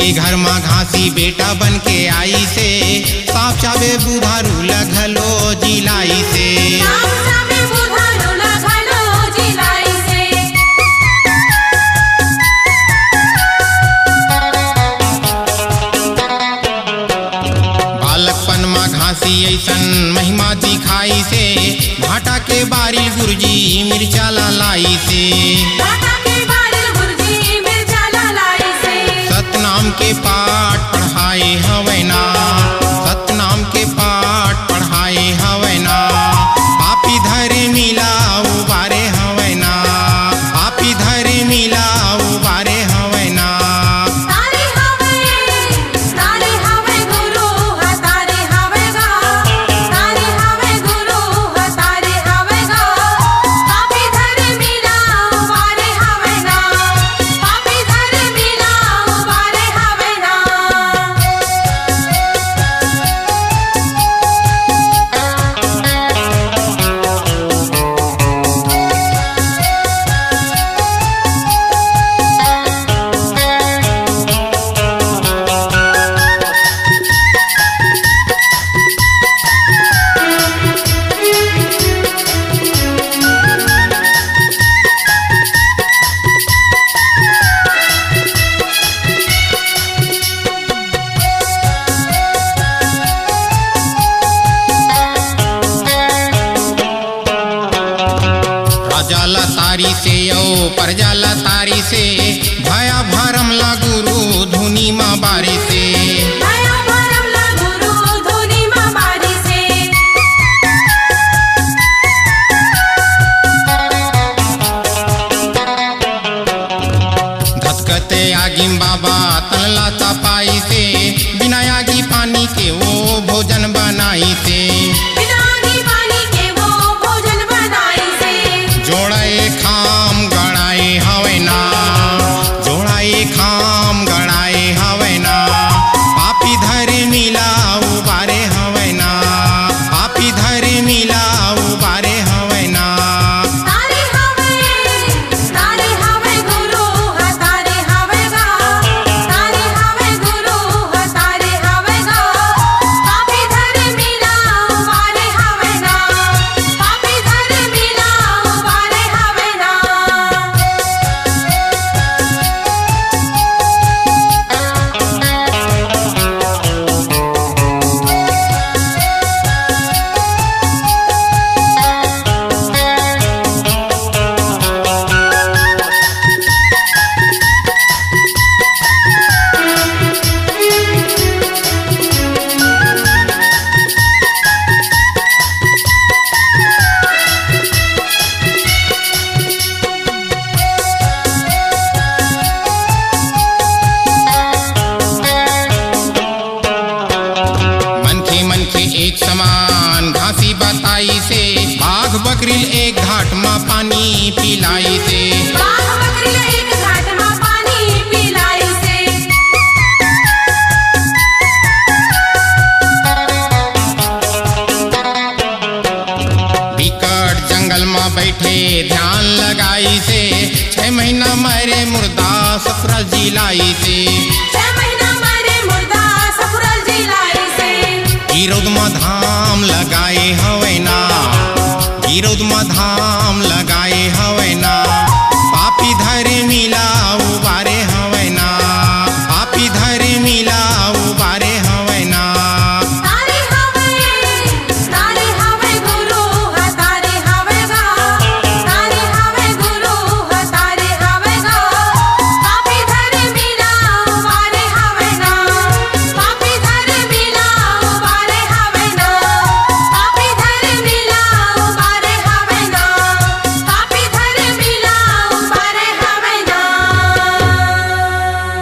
के घर माँ घासी बेटा बन के आई से, साफ चाबे बुधारू लगलो जिलाई से। बालकपन माँ घासी ऐसन महिमा दिखाई से, भाटा के बारी गुरुजी मिर्चा लाई से। सतनाम के पाठ पढ़ाए हवैना, सतनाम के पाठ पढ़ाए हवैना। पापी धरे मिला उबारे हवैना, पापी धरे मिला उबारे हवैना। तारी से ओ परजाला तारी से, भया भरम ला गुरु धुनी माँ बारी से। धतकते आगिम बाबा तनला तपाई से, बिना आगी पानी के वो भोजन बनाई से। जोड़ाए खाम गड़ाए हवैना, जोड़ाए खाम गड़ाए हवैना। पापी धरे मिला उबारे हवैना, पापी धरे मिला उबारे हवैना। एक समान घासी बताई से, बाघ बकरील एक घाट माँ पानी पिलाई से। बिकट जंगल माँ बैठे ध्यान लगाई से, 6 महीना मरे मुर्दा सफरा जिलाई से। गिरौद में धाम लगाए हवैना, गिरौद में धाम लगाए हवैना। पापी धरे मिला